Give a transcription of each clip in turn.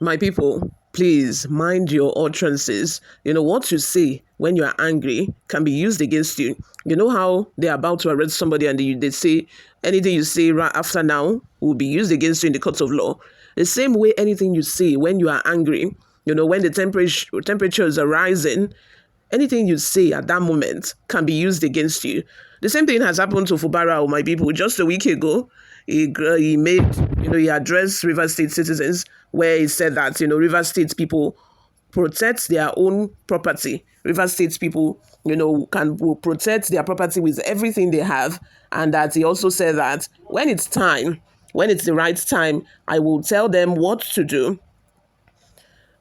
My people, please mind your utterances. What you say when you are angry can be used against you. You know how they're about to arrest somebody and they say anything you say right after now will be used against you in the court of law. The same way anything you say when you are angry, when the temperatures are rising, anything you say at that moment can be used against you. The same thing has happened to Fubara, my people. Just a week ago, he made, he addressed River State citizens where he said that, River State people protect their own property. River State people, will protect their property with everything they have. And that he also said that when it's the right time, I will tell them what to do.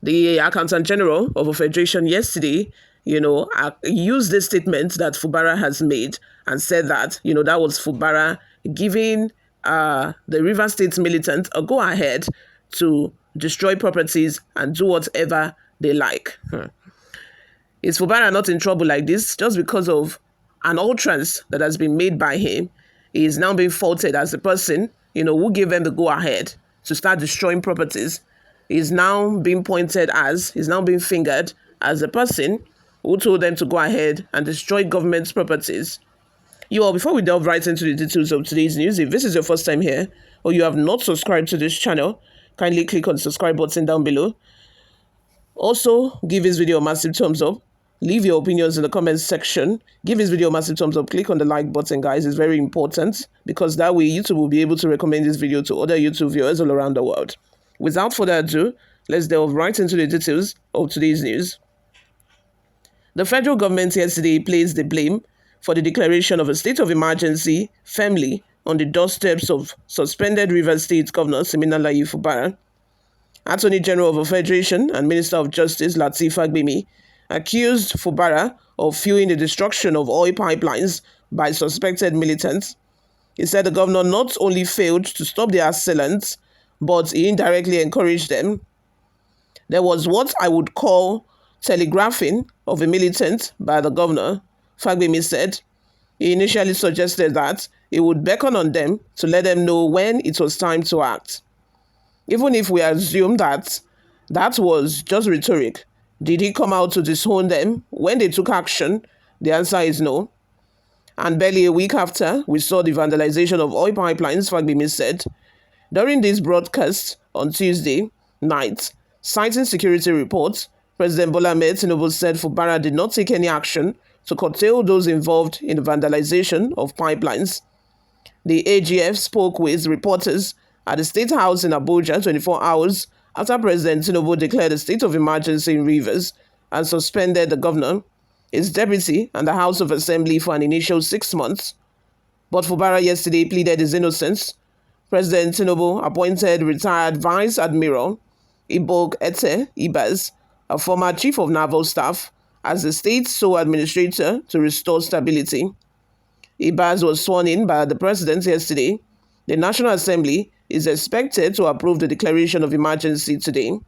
The Accountant General of a Federation yesterday, used this statement that Fubara has made and said that, that was Fubara giving the River State militant a go-ahead to destroy properties and do whatever they like. Is Fubara not in trouble like this just because of an utterance that has been made by him? He is now being faulted as the person, who gave them the go-ahead to start destroying properties. He's now being fingered as the person who told them to go ahead and destroy government's properties. You all, before we delve right into the details of today's news, if this is your first time here or you have not subscribed to this channel, kindly click on the subscribe button down below. Also, give this video a massive thumbs up. Leave your opinions in the comments section. Give this video a massive thumbs up. Click on the like button, guys. It's very important because that way YouTube will be able to recommend this video to other YouTube viewers all around the world. Without further ado, let's delve right into the details of today's news. The federal government yesterday placed the blame for the declaration of a state of emergency firmly on the doorsteps of suspended Rivers State Governor Siminalayi Fubara. Attorney General of a Federation and Minister of Justice Lateef Fagbemi accused Fubara of fueling the destruction of oil pipelines by suspected militants. He said the governor not only failed to stop the assailants, but he indirectly encouraged them. There was what I would call telegraphing of a militant by the governor, Fagbemi said. He initially suggested that he would beckon on them to let them know when it was time to act. Even if we assume that was just rhetoric, did he come out to disown them when they took action? The answer is no. And barely a week after, we saw the vandalization of oil pipelines, Fagbemi said. During this broadcast on Tuesday night, citing security reports, President Bola Ahmed Tinubu said Fubara did not take any action to curtail those involved in the vandalization of pipelines. The AGF spoke with reporters at the State House in Abuja 24 hours after President Tinubu declared a state of emergency in Rivers and suspended the governor, his deputy, and the House of Assembly for an initial 6 months. But Fubara yesterday pleaded his innocence. President Tinubu appointed retired Vice Admiral Ibok Ete Ibas, a former Chief of Naval Staff, as the state's sole administrator to restore stability. Ibas was sworn in by the president yesterday. The National Assembly is expected to approve the declaration of emergency today.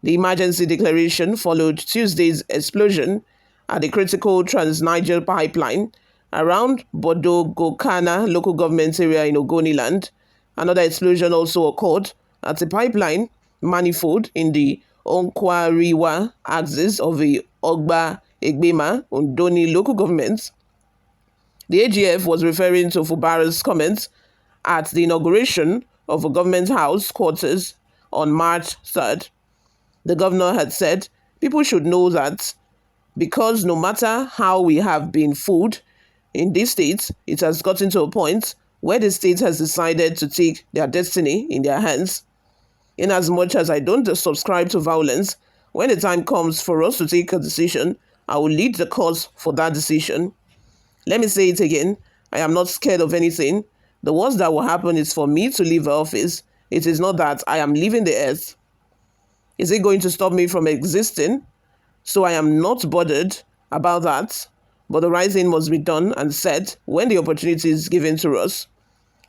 The emergency declaration followed Tuesday's explosion at the critical Trans-Niger pipeline around Bodo-Gokana local government area in Ogoniland. Another explosion also occurred at a pipeline manifold in the Onkwariwa axis of the Ogba Egbema Ondoni local government. The AGF was referring to Fubara's comments at the inauguration of a government house quarters on March 3rd. The governor had said people should know that because no matter how we have been fooled in this state, it has gotten to a point where the state has decided to take their destiny in their hands. In as much as I don't subscribe to violence, when the time comes for us to take a decision, I will lead the cause for that decision. Let me say it again. I am not scared of anything. The worst that will happen is for me to leave the office. It is not that I am leaving the earth. Is it going to stop me from existing? So I am not bothered about that. But the right thing must be done and said when the opportunity is given to us.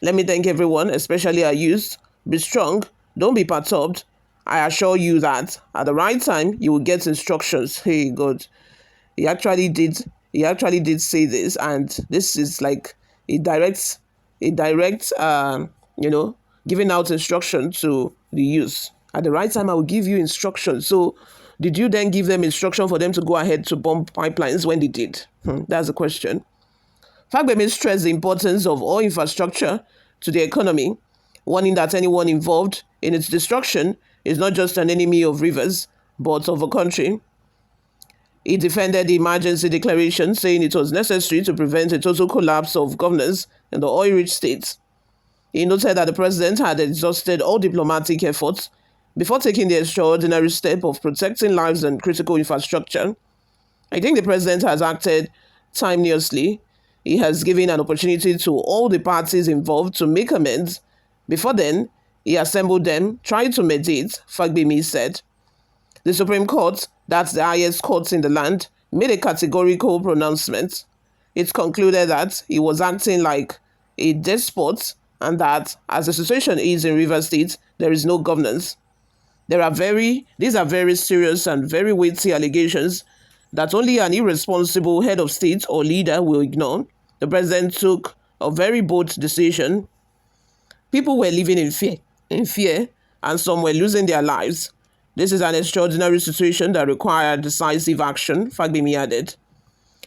Let me thank everyone, especially our youth. Be strong. Don't be perturbed. I assure you that at the right time, you will get instructions. Hey, God. He actually did say this, and this is like a direct, giving out instruction to the youth. At the right time, I will give you instructions. So did you then give them instruction for them to go ahead to bomb pipelines when they did? That's the question. Fagbemi stressed the importance of oil infrastructure to the economy, warning that anyone involved in its destruction is not just an enemy of rivers, but of a country. He defended the emergency declaration, saying it was necessary to prevent a total collapse of governance in the oil-rich states. He noted that the president had exhausted all diplomatic efforts before taking the extraordinary step of protecting lives and critical infrastructure. I think the president has acted timelessly. He has given an opportunity to all the parties involved to make amends. Before then, he assembled them, trying to mediate, Fagbemi said. The Supreme Court, that's the highest court in the land, made a categorical pronouncement. It concluded that he was acting like a despot and that, as the situation is in Rivers State, there is no governance. These are very serious and very weighty allegations that only an irresponsible head of state or leader will ignore. The president took a very bold decision. People were living in fear, and some were losing their lives. This is an extraordinary situation that required decisive action, Fagbemi added.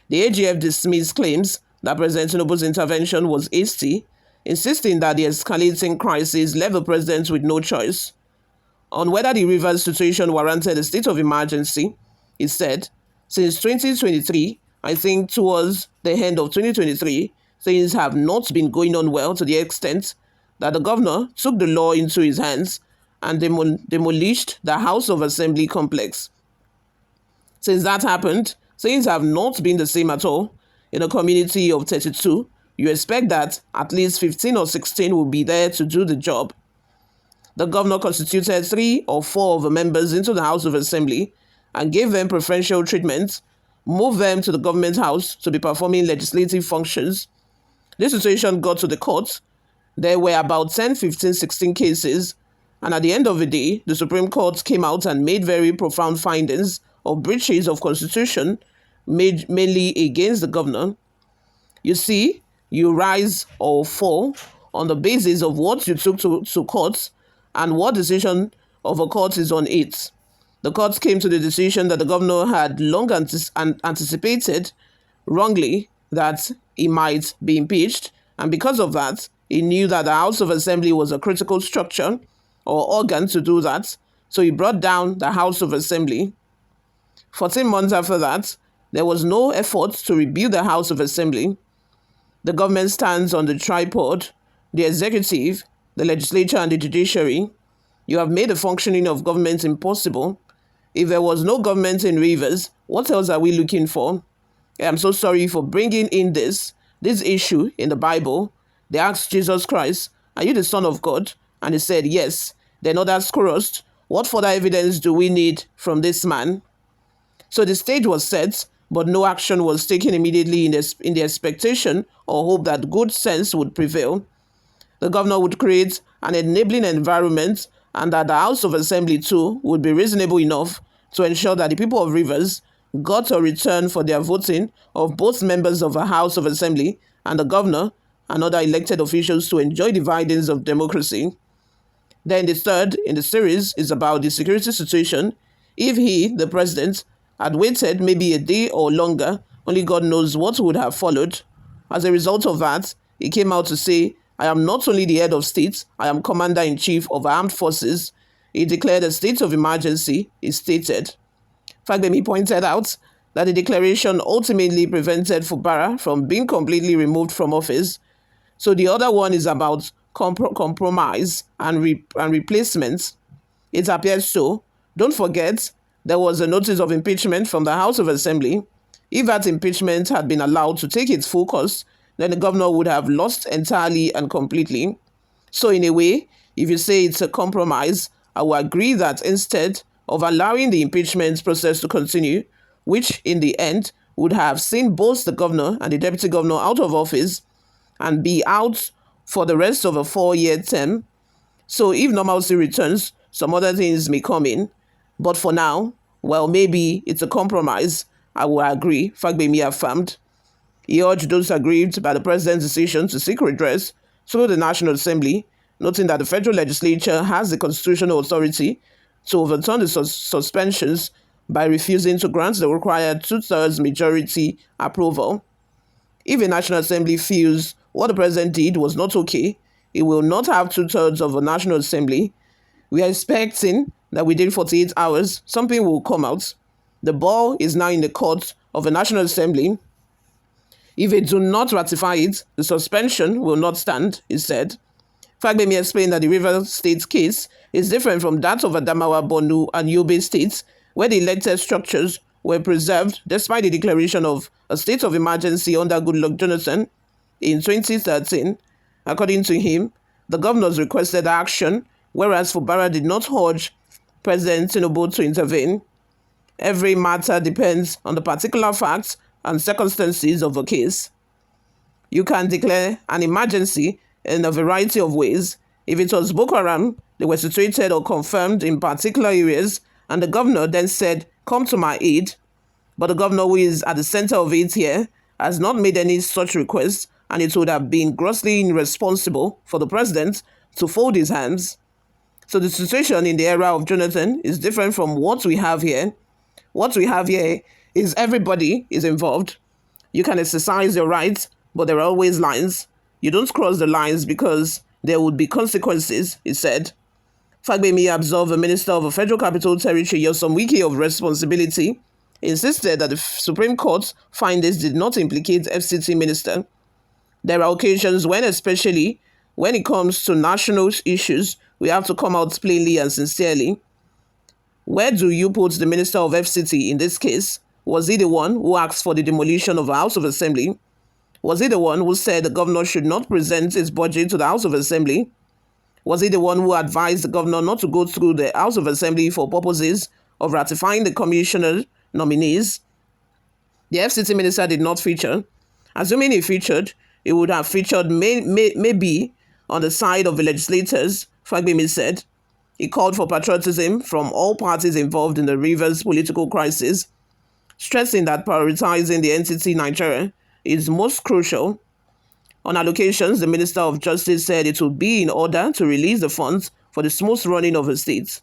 The AGF dismissed claims that President Tinubu's intervention was hasty, insisting that the escalating crisis left the president with no choice. On whether the Rivers situation warranted a state of emergency, he said, since 2023, I think towards the end of 2023, things have not been going on well to the extent that the governor took the law into his hands and demolished the House of Assembly complex. Since that happened, things have not been the same at all. In a community of 32, you expect that at least 15 or 16 will be there to do the job. The governor constituted 3 or 4 of the members into the House of Assembly and gave them preferential treatment, moved them to the government house to be performing legislative functions. This situation got to the court. There were about 10, 15, 16 cases, and at the end of the day, the Supreme Court came out and made very profound findings of breaches of constitution, made mainly against the governor. You see, you rise or fall on the basis of what you took to court and what decision of a court is on it. The court came to the decision that the governor had long anticipated wrongly that he might be impeached, and because of that, he knew that the House of Assembly was a critical structure or organ to do that, so he brought down the House of Assembly. 14 months after that, there was no effort to rebuild the House of Assembly. The government stands on the tripod, the executive, the legislature, and the judiciary. You have made the functioning of government impossible. If there was no government in Rivers, what else are we looking for? I am so sorry for bringing in this issue in the Bible. They asked Jesus Christ, are you the Son of God? And he said, yes. Then others chorused, what further evidence do we need from this man? So the stage was set, but no action was taken immediately in the expectation or hope that good sense would prevail. The governor would create an enabling environment and that the House of Assembly too would be reasonable enough to ensure that the people of Rivers got a return for their voting of both members of the House of Assembly and the governor and other elected officials to enjoy the dividends of democracy. Then the third in the series is about the security situation. If he, the president, had waited maybe a day or longer, only God knows what would have followed. As a result of that, he came out to say, I am not only the head of state, I am commander-in-chief of armed forces. He declared a state of emergency, he stated. Fagbemi pointed out that the declaration ultimately prevented Fubara from being completely removed from office. So the other one is about compromise and replacement. It appears so. Don't forget, there was a notice of impeachment from the House of Assembly. If that impeachment had been allowed to take its full course, then the governor would have lost entirely and completely. So in a way, if you say it's a compromise, I will agree that instead of allowing the impeachment process to continue, which in the end would have seen both the governor and the deputy governor out of office and be out for the rest of a 4-year term. So if normalcy returns, some other things may come in. But for now, well, maybe it's a compromise. I will agree, Fagbemi affirmed. He urged those aggrieved by the president's decision to seek redress through the National Assembly noting that the federal legislature has the constitutional authority to overturn the suspensions by refusing to grant the required two-thirds majority approval. If a National Assembly feels what the president did was not okay, it will not have two-thirds of a National Assembly. We are expecting that within 48 hours, something will come out. The ball is now in the court of a National Assembly. If they do not ratify it, the suspension will not stand, he said. Fagbemi explained that the Rivers State case is different from that of Adamawa, Borno, and Yobe states, where the elected structures were preserved despite the declaration of a state of emergency under Goodluck Jonathan in 2013. According to him, the governors requested action, whereas Fubara did not urge President Tinubu to intervene. Every matter depends on the particular facts and circumstances of a case. You can declare an emergency in a variety of ways. If it was Boko Haram, they were situated or confirmed in particular areas, and the governor then said, "Come to my aid." But the governor, who is at the center of it here, has not made any such request, and it would have been grossly irresponsible for the president to fold his hands. So the situation in the era of Jonathan is different from what we have here. What we have here is everybody is involved. You can exercise your rights, but there are always lines. You don't cross the lines because there would be consequences, he said. Fagbemi absolved the Minister of the Federal Capital Territory, Nyesom Wike, of responsibility, insisted that the Supreme Court findings did not implicate FCT Minister. There are occasions when, especially when it comes to national issues, we have to come out plainly and sincerely. Where do you put the Minister of FCT in this case? Was he the one who asked for the demolition of the House of Assembly? Was he the one who said the governor should not present his budget to the House of Assembly? Was he the one who advised the governor not to go through the House of Assembly for purposes of ratifying the commissioner nominees? The FCT minister did not feature. Assuming he featured, it would have featured maybe on the side of the legislators, Fagbemi said. He called for patriotism from all parties involved in the Rivers political crisis, stressing that prioritizing the entity Nigeria is most crucial. On allocations, the Minister of Justice said it would be in order to release the funds for the smooth running of the state.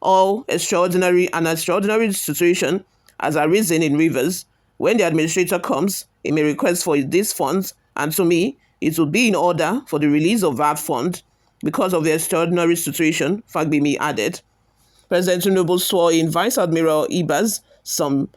An extraordinary situation has arisen in Rivers. When the administrator comes, he may request for these funds, and to me, it would be in order for the release of that fund because of the extraordinary situation, Fagbemi added. President Tinubu swore in Vice Admiral Ibas some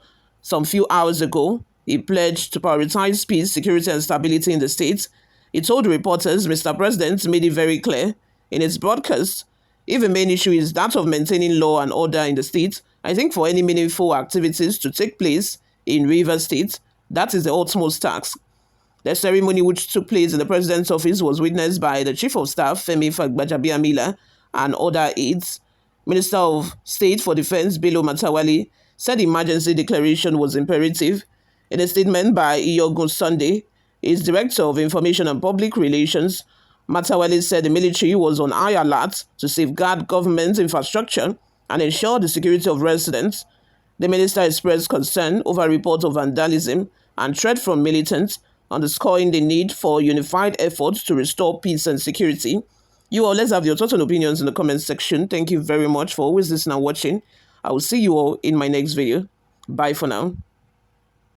few hours ago. He pledged to prioritize peace, security, and stability in the state. He told reporters, Mr. President made it very clear in his broadcast, if the main issue is that of maintaining law and order in the state, I think for any meaningful activities to take place in Rivers State, that is the utmost task. The ceremony, which took place in the president's office, was witnessed by the Chief of Staff, Femi Gbajabiamila, and other aides. Minister of State for Defense, Bello Matawali, said the emergency declaration was imperative. In a statement by Iyogun Sunday, his Director of Information and Public Relations, Matawali said the military was on high alert to safeguard government infrastructure and ensure the security of residents. The minister expressed concern over reports of vandalism and threat from militants, underscoring the need for unified efforts to restore peace and security. You all, let's have your thoughts and opinions in the comment section. Thank you very much for always listening and watching. I will see you all in my next video. Bye for now.